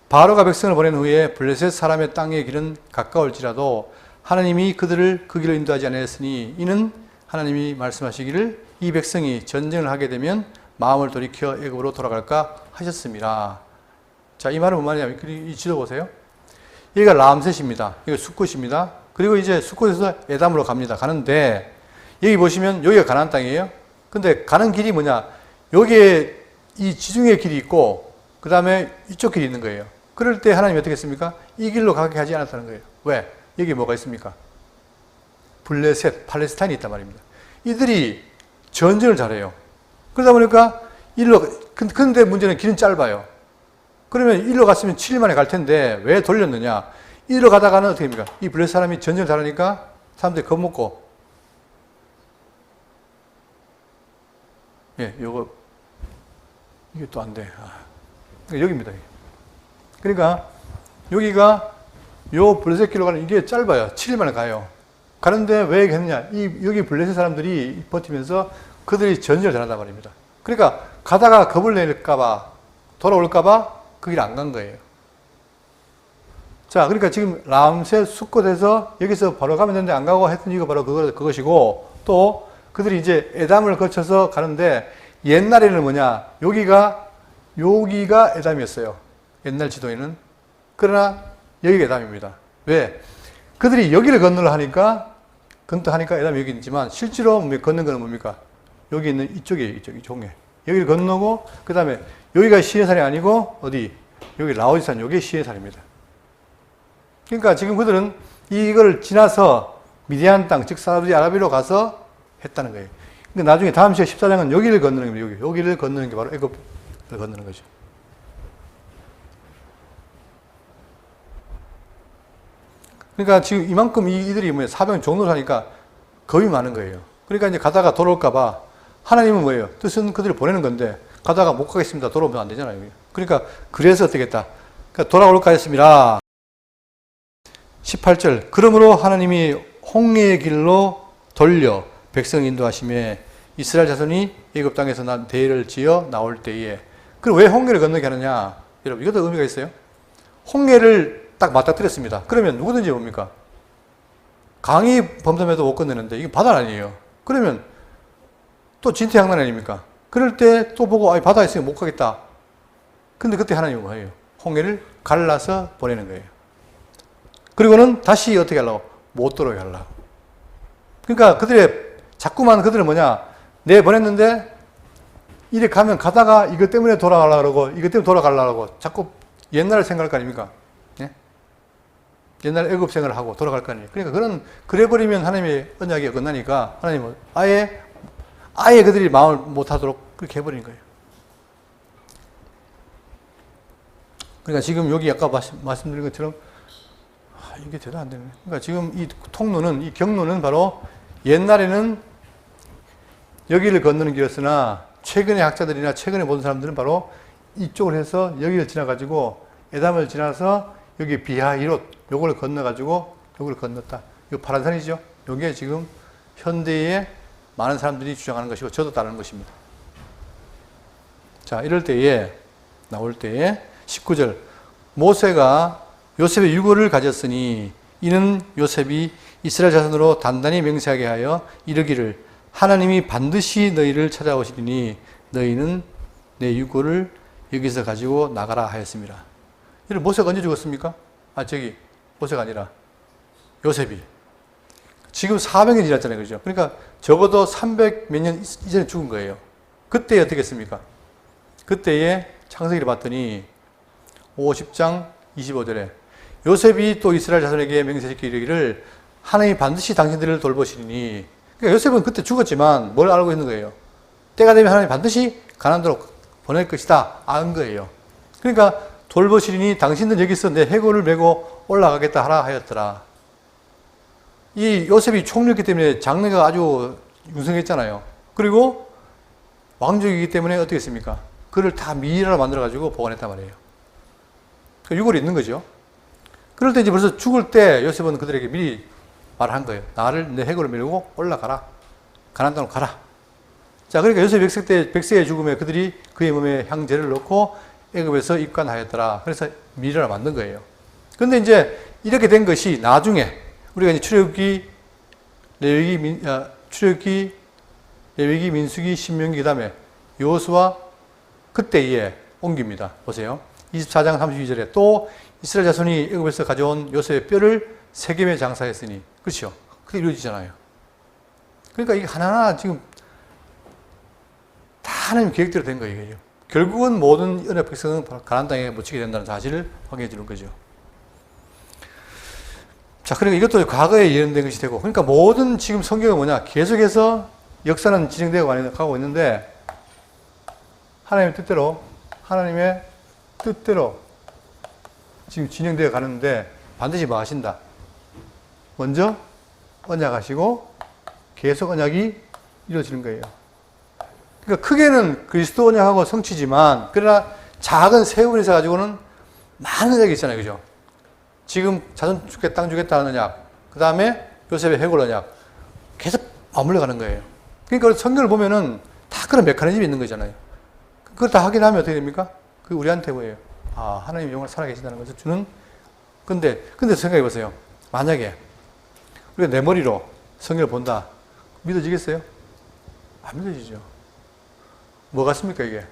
바로가 백성을 보낸 후에 블레셋 사람의 땅의 길은 가까울지라도 하나님이 그들을 그 길로 인도하지 않았으니 이는 하나님이 말씀하시기를 이 백성이 전쟁을 하게 되면 마음을 돌이켜 애굽으로 돌아갈까 하셨습니다. 자, 이 말은 뭔 말이냐면 이 지도 보세요. 여기가 람셋입니다. 이거 숫곳입니다. 그리고 이제 숫곳에서 에담으로 갑니다. 가는데 여기 보시면 여기가 가나안 땅이에요. 근데 가는 길이 뭐냐? 여기에 이 지중해 길이 있고 그 다음에 이쪽 길이 있는 거예요. 그럴 때 하나님이 어떻게 했습니까? 이 길로 가게 하지 않았다는 거예요. 왜? 여기 뭐가 있습니까? 블레셋, 팔레스타인이 있단 말입니다. 이들이 전쟁을 잘해요. 그러다 보니까 근데 문제는 길은 짧아요. 그러면 일로 갔으면 7일 만에 갈 텐데 왜 돌렸느냐? 일로 가다가는 어떻게 됩니까? 이 블레셋 사람이 전쟁을 잘하니까 사람들이 겁먹고 이게 또 안 돼. 여기입니다. 그러니까 여기가 요 블레셋 길로 가는 이게 짧아요. 7일 만에 가요. 가는데 왜 했느냐? 여기 블레셋 사람들이 버티면서 그들이 전쟁을 잘한단 말입니다. 그러니까 가다가 겁을 낼까봐 돌아올까봐 그 길 안 간 거예요. 자, 그러니까 지금 람셋 숫곳에서 여기서 바로 가면 되는데 안 가고 했던 이유가 바로 그것이고 또 그들이 이제 에담을 거쳐서 가는데 옛날에는 뭐냐? 여기가 에담이었어요. 옛날 지도에는. 그러나 여기가 에담입니다. 왜? 그들이 여기를 건너려 하니까 에담이 여기 있지만 실제로 걷는 거는 뭡니까? 여기 있는 이쪽이 종해. 여기를 건너고 그 다음에 여기가 시내산이 아니고 어디? 여기 라오디산 여기 시내산입니다. 그러니까 지금 그들은 이걸 지나서 미디안 땅, 즉 사우디아라비아로 가서 했다는 거예요. 그러니까 나중에 다음 시간 14장은 여기를 건너는 겁니다. 여기를 건너는 게 바로 애굽을 건너는 거죠. 그러니까 지금 이만큼 이들이 뭐예요? 사병 종로를 하니까 겁이 많은 거예요. 그러니까 이제 가다가 돌아올까봐 하나님은 뭐예요? 뜻은 그들을 보내는 건데 가다가 못 가겠습니다. 돌아오면 안 되잖아요. 그러니까 그래서 어떻겠다. 그러니까 돌아올까 했습니다. 18절. 그러므로 하나님이 홍해의 길로 돌려 백성 인도하심에 이스라엘 자손이 애굽 땅에서 난 대를 지어 나올 때에. 그럼 왜 홍해를 건너게 하느냐? 여러분 이것도 의미가 있어요. 홍해를 딱 맞닥뜨렸습니다. 그러면 누구든지 뭡니까? 강이 범람해도 못 건너는데 이게 바다 아니에요. 그러면 또 진퇴양난 아닙니까? 그럴 때 또 보고 바다에 있으면 못 가겠다. 근데 그때 하나님이 뭐예요? 홍해를 갈라서 보내는 거예요. 그리고는 다시 어떻게 하려고? 못 들어오게 하려고. 그러니까 자꾸만 그들은 뭐냐? 내보냈는데 이래 가면 가다가 이것 때문에 돌아가려고 그러고 이것 때문에 돌아가려고 자꾸 옛날을 생각할 거 아닙니까? 예? 옛날 애굽 생활을 하고 돌아갈 거 아니에요. 그러니까 그래버리면 하나님의 언약이 어긋나니까 하나님은 아예 그들이 마음을 못하도록 그렇게 해버린 거예요. 그러니까 지금 여기 아까 말씀드린 것처럼 이게 제대로 안 되네. 그러니까 지금 이 통로는, 이 경로는 바로 옛날에는 여기를 건너는 길이었으나 최근의 학자들이나 최근에 본 사람들은 바로 이쪽을 해서 여기를 지나가지고 에담을 지나서 여기 비하히롯 요걸 건너가지고 요걸 건넜다. 이 파란 산이죠. 요게 지금 현대의 많은 사람들이 주장하는 것이고 저도 따르는 것입니다. 자, 이럴 때에 나올 때에 19절 모세가 요셉의 유고를 가졌으니 이는 요셉이 이스라엘 자손으로 단단히 맹세하게 하여 이르기를 하나님이 반드시 너희를 찾아오시리니 너희는 내 유고를 여기서 가지고 나가라 하였습니다. 이를 모세가 언제 죽었습니까? 모세가 아니라 요셉이. 지금 400년 지났잖아요. 그죠? 그러니까 적어도 300 몇 년 이전에 죽은 거예요. 그때 어떻게 했습니까? 그때에 창세기를 봤더니 50장 25절에 요셉이 또 이스라엘 자손에게 맹세시켜 이르기를 하나님이 반드시 당신들을 돌보시리니. 그러니까 요셉은 그때 죽었지만 뭘 알고 있는 거예요? 때가 되면 하나님이 반드시 가나안으로 보낼 것이다. 안 거예요. 그러니까 돌보시리니 당신들 여기서 내 해골을 메고 올라가겠다 하라 하였더라. 이 요셉이 총리였기 때문에 장래가 아주 유성했잖아요. 그리고 왕족이기 때문에 어떻게 했습니까? 그를 다 미이라로 만들어가지고 보관했단 말이에요. 그 유골이 있는 거죠. 그럴 때 이제 벌써 죽을 때 요셉은 그들에게 미리 말한 거예요. 나를 내 해골을 밀고 올라가라. 가나안 땅으로 가라. 자, 그러니까 요셉 백세의 죽음에 그들이 그의 몸에 향제를 넣고 애굽에서 입관하였더라. 그래서 미이라로 만든 거예요. 근데 이제 이렇게 된 것이 나중에 우리가 이제 출애굽기, 레위기, 민수기, 신명기 그다음에 여호수아 그때에 옮깁니다. 보세요. 24장 32절에 또 이스라엘 자손이 애굽에서 가져온 요셉의 뼈를 세겜에 장사했으니. 그렇죠? 그게 이루어지잖아요. 그러니까 이게 하나하나 지금 다 하나님 계획대로 된 거예요. 결국은 모든 언약 백성은 가나안 땅에 묻히게 된다는 사실을 확인해 주는 거죠. 자, 그러니까 이것도 과거에 예언된 것이 되고, 그러니까 모든 지금 성경은 뭐냐? 계속해서 역사는 진행되어 가고 있는데, 하나님의 뜻대로 지금 진행되어 가는데, 반드시 뭐 하신다? 먼저 언약하시고, 계속 언약이 이루어지는 거예요. 그러니까 크게는 그리스도 언약하고 성취지만, 그러나 작은 세운에서 가지고는 많은 언약이 있잖아요. 그죠? 지금 자손 주겠다, 땅 주겠다 하는 언약, 그 다음에 요셉의 해골 언약, 계속 맞물려 가는 거예요. 그러니까 성경을 보면은 다 그런 메커니즘이 있는 거잖아요. 그걸 다 확인하면 어떻게 됩니까? 그게 우리한테 뭐예요? 아, 하나님 영원히 살아계신다는 것을 주는. 근데 생각해 보세요. 만약에 우리가 내 머리로 성경을 본다. 믿어지겠어요? 안 믿어지죠. 뭐 같습니까, 이게?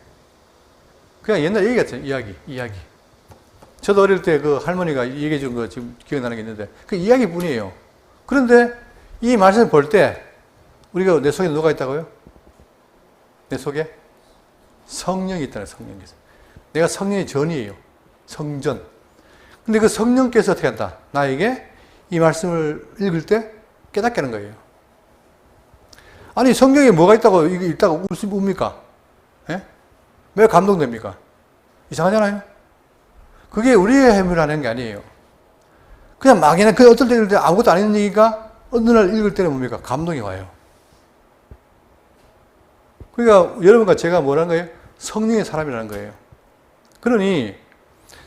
그냥 옛날 얘기 같아요. 이야기. 저도 어릴 때 그 할머니가 얘기해 준 거 지금 기억나는 게 있는데, 그 이야기뿐이에요. 그런데 이 말씀을 볼 때, 우리가 내 속에 누가 있다고요? 내 속에? 성령이 있다는 성령이 있어요. 내가 성령의 전이에요. 성전. 근데 그 성령께서 어떻게 한다? 나에게 이 말씀을 읽을 때 깨닫게 하는 거예요. 아니, 성경에 뭐가 있다고 이거 읽다가 웁니까? 예? 왜 감동됩니까? 이상하잖아요? 그게 우리의 힘으로 하는 게 아니에요. 그냥 막연한 그 어떨 때 아무것도 안 있는 얘기가 어느 날 읽을 때는 뭡니까? 감동이 와요. 그러니까 여러분과 제가 뭐라는 거예요? 성령의 사람이라는 거예요. 그러니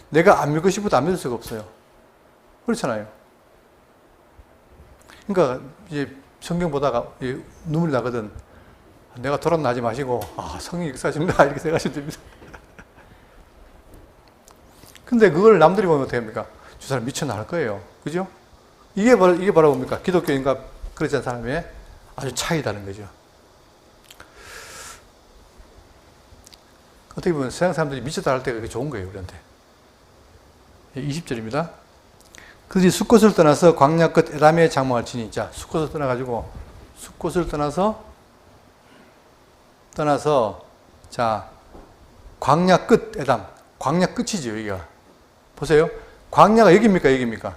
내가 안 믿고 싶어도 안 믿을 수가 없어요. 그렇잖아요. 그러니까 이제 성경 보다가 눈물이 나거든. 내가 도란 나지 마시고 성령이 역사하십니다 이렇게 생각하시면 됩니다. 근데 그걸 남들이 보면 어떻게 합니까? 저 사람 미쳐나갈 거예요. 그죠? 이게 바로 뭡니까? 기독교인과 그렇지 않은 사람의 아주 차이다는 거죠. 어떻게 보면 세상 사람들이 미쳤다 할 때가 그게 좋은 거예요, 우리한테. 20절입니다. 그들이 숫곳을 떠나서 광야 끝 에담의 장막을 치니, 자, 숫곳을 떠나가지고, 숫곳을 떠나서, 자, 광야 끝 에담. 광야 끝이죠, 여기가. 보세요. 광야가 여기입니까, 여기입니까?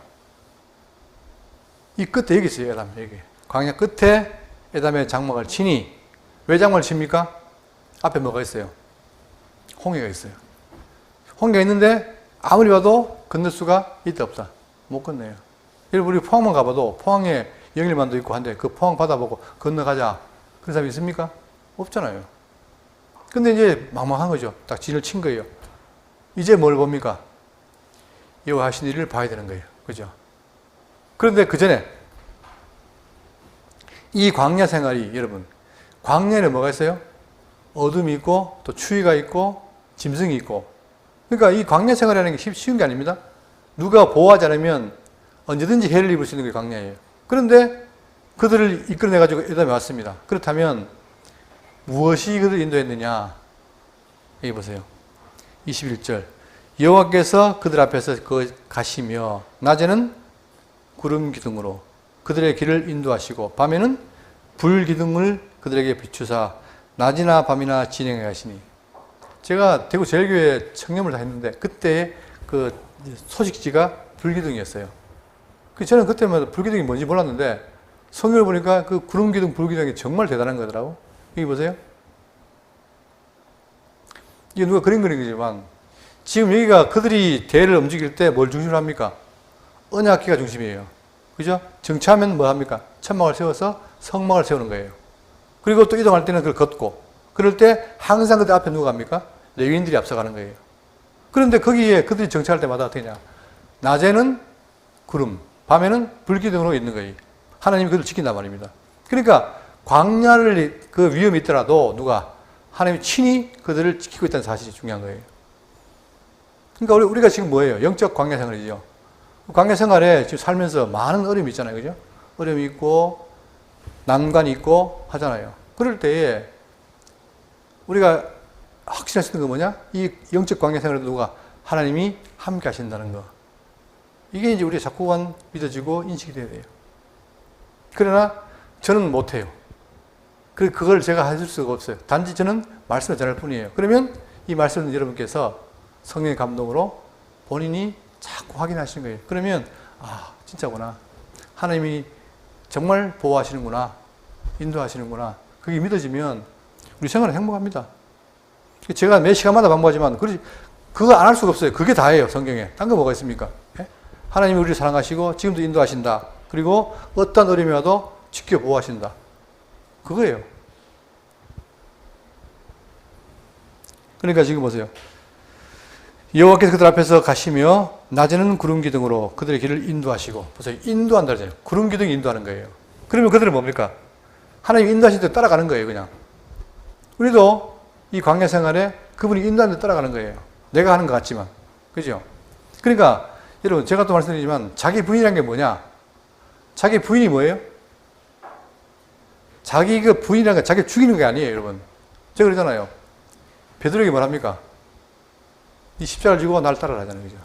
이 끝에 여기 있어요, 에담, 여기. 광야 끝에 에담의 장막을 치니, 왜 장막을 칩니까? 앞에 뭐가 있어요? 홍해가 있어요. 홍해가 있는데, 아무리 봐도 건널 수가 있다, 없다? 못 건너요. 여러분, 우리 포항만 가봐도 포항에 영일만도 있고 한데, 그 포항 바다 보고 건너가자. 그런 사람이 있습니까? 없잖아요. 근데 이제 막막한 거죠. 딱 진을 친 거예요. 이제 뭘 봅니까? 여호와 하신 일을 봐야 되는 거예요. 그죠? 그런데 그 전에 이 광야 생활이 여러분, 광야에는 뭐가 있어요? 어둠이 있고 또 추위가 있고 짐승이 있고. 그러니까 이 광야 생활이라는 게 쉬운 게 아닙니다. 누가 보호하지 않으면 언제든지 해를 입을 수 있는 게 광야예요. 그런데 그들을 이끌어내 가지고 에돔에 왔습니다. 그렇다면 무엇이 그들을 인도했느냐? 여기 보세요. 21절. 여호와께서 그들 앞에서 가시며 낮에는 구름 기둥으로 그들의 길을 인도하시고 밤에는 불 기둥을 그들에게 비추사 낮이나 밤이나 진행해 가시니. 제가 대구 제일교회 청렴을 다 했는데 그때 그 소식지가 불기둥이었어요. 저는 그때마다 불기둥이 뭔지 몰랐는데 성경을 보니까 그 구름 기둥, 불 기둥이 정말 대단한 거더라고. 여기 보세요. 이게 누가 그림 그린 거지만 지금 여기가 그들이 대를 움직일 때 뭘 중심으로 합니까? 언약궤가 중심이에요. 그죠? 정치하면 뭐 합니까? 천막을 세워서 성막을 세우는 거예요. 그리고 또 이동할 때는 그걸 걷고, 그럴 때 항상 그들 앞에 누가 갑니까? 레위인들이 앞서가는 거예요. 그런데 거기에 그들이 정치할 때마다 어떻게 하냐? 낮에는 구름, 밤에는 불기둥으로 있는 거예요. 하나님이 그들을 지킨단 말입니다. 그러니까 광야를 그 위험이 있더라도 누가? 하나님이 친히 그들을 지키고 있다는 사실이 중요한 거예요. 그러니까 우리가 지금 뭐예요? 영적 광야 생활이죠. 광야 생활에 지금 살면서 많은 어려움이 있잖아요. 그죠? 어려움이 있고, 난관이 있고 하잖아요. 그럴 때에 우리가 확신할 수 있는 건 뭐냐? 이 영적 광야 생활에도 누가? 하나님이 함께 하신다는 거. 이게 이제 우리가 자꾸만 믿어지고 인식이 돼야 돼요. 그러나 저는 못해요. 그걸 제가 해줄 수가 없어요. 단지 저는 말씀을 전할 뿐이에요. 그러면 이 말씀은 여러분께서 성령의 감동으로 본인이 자꾸 확인하시는 거예요. 그러면 진짜구나. 하나님이 정말 보호하시는구나. 인도하시는구나. 그게 믿어지면 우리 생활은 행복합니다. 제가 매 시간마다 반복하지만 그거 안 할 수가 없어요. 그게 다예요. 성경에. 딴 거 뭐가 있습니까? 하나님이 우리를 사랑하시고 지금도 인도하신다. 그리고 어떤 어려움이 와도 지켜 보호하신다. 그거예요. 그러니까 지금 보세요. 여호와께서 그들 앞에서 가시며 낮에는 구름 기둥으로 그들의 길을 인도하시고. 보세요. 인도한다 그러잖아요. 구름 기둥이 인도하는 거예요. 그러면 그들은 뭡니까? 하나님 인도하신 대로 따라가는 거예요. 그냥. 우리도 이 광야 생활에 그분이 인도하는 대로 따라가는 거예요. 내가 하는 것 같지만. 그죠? 그러니까 여러분 제가 또 말씀드리지만 자기 부인이란 게 뭐냐? 자기 부인이 뭐예요? 자기 그 부인이라는 게 자기 죽이는 게 아니에요, 여러분. 제가 그러잖아요. 베드로에게 뭐랍니까? 이 십자가를 지고 날 따라가잖아요, 그죠?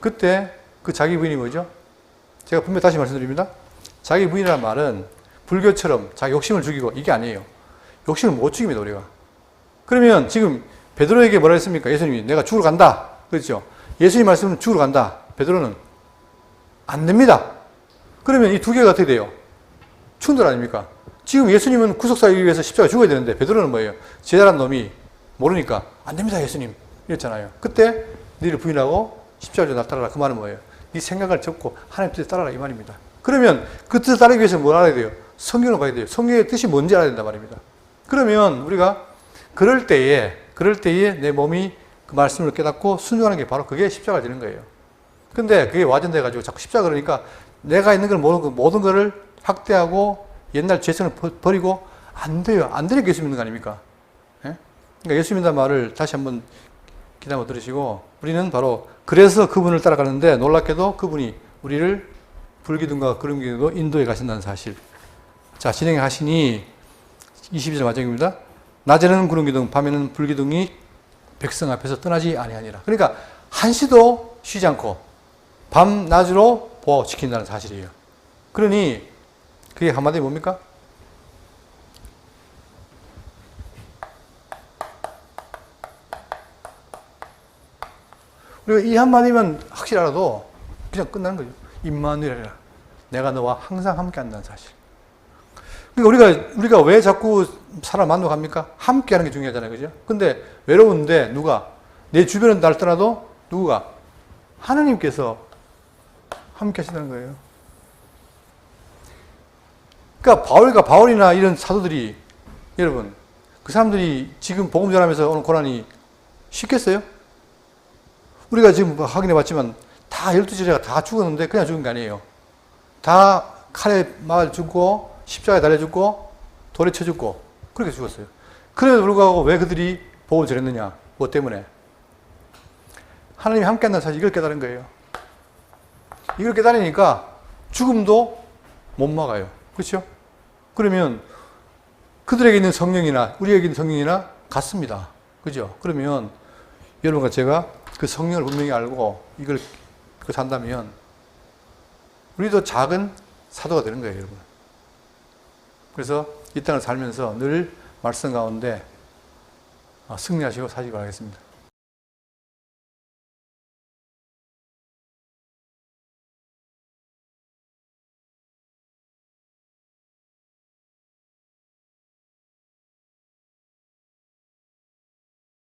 그때 그 자기 부인이 뭐죠? 제가 분명히 다시 말씀드립니다. 자기 부인이라는 말은 불교처럼 자기 욕심을 죽이고 이게 아니에요. 욕심을 못 죽입니다, 우리가. 그러면 지금 베드로에게 뭐라 했습니까? 예수님이 내가 죽으러 간다. 그렇죠? 예수님 말씀은 죽으러 간다. 베드로는 안 됩니다. 그러면 이 두 개가 어떻게 돼요? 충돌 아닙니까? 지금 예수님은 구속사하기 위해서 십자가 죽어야 되는데 베드로는 뭐예요? 제자란 놈이 모르니까 안 됩니다, 예수님. 이랬잖아요. 그때 너희를 부인하고 십자가로 날 따라라. 그 말은 뭐예요? 네 생각을 접고 하나님 뜻에 따라라 이 말입니다. 그러면 그 뜻을 따르기 위해서 뭘 알아야 돼요? 성경을 봐야 돼요. 성경의 뜻이 뭔지 알아야 된단 말입니다. 그러면 우리가 그럴 때에 내 몸이 그 말씀을 깨닫고 순종하는 게 바로 그게 십자가 되는 거예요. 근데 그게 와전돼 가지고 자꾸 십자가 그러니까 내가 있는 걸 모든 거를 학대하고 옛날 죄성을 버리고 안 돼요. 안 되니까 예수 믿는 거 아닙니까? 예? 그러니까 예수 믿는다는 말을 다시 한번 기다려 들으시고 우리는 바로 그래서 그분을 따라가는데 놀랍게도 그분이 우리를 불기둥과 구름기둥으로 인도해 가신다는 사실. 자, 진행해 하시니 22절 마지막입니다. 낮에는 구름기둥, 밤에는 불기둥이 백성 앞에서 떠나지 아니하니라. 그러니까 한시도 쉬지 않고 밤낮으로 보호 지킨다는 사실이에요. 그러니 그게 한마디 뭡니까? 우리가 이 한마디면 확실히 알아도 그냥 끝나는 거죠. 임마누엘이라. 내가 너와 항상 함께 한다는 사실. 그러니까 우리가 왜 자꾸 사람 만나고 갑니까? 함께 하는 게 중요하잖아요. 그죠? 근데 외로운데 누가? 내 주변은 날 떠나도 누구가? 하나님께서 함께 하신다는 거예요. 그러니까 바울이나 이런 사도들이 여러분 그 사람들이 지금 복음 전하면서 오는 고난이 쉽겠어요? 우리가 지금 확인해 봤지만 다 12제자가 다 죽었는데 그냥 죽은 게 아니에요. 다 칼에 맞아 죽고 십자가에 달려 죽고 돌에 쳐 죽고 그렇게 죽었어요. 그래도 불구하고 왜 그들이 복음을 전했느냐? 뭐 때문에? 하나님이 함께 한다는 사실 이걸 깨달은 거예요. 이걸 깨달으니까 죽음도 못 막아요. 그렇죠? 그러면 그들에게 있는 성령이나 우리에게 있는 성령이나 같습니다. 그죠? 그러면 여러분과 제가 그 성령을 분명히 알고 이걸 산다면 우리도 작은 사도가 되는 거예요, 여러분. 그래서 이 땅을 살면서 늘 말씀 가운데 승리하시고 사시기 바라겠습니다.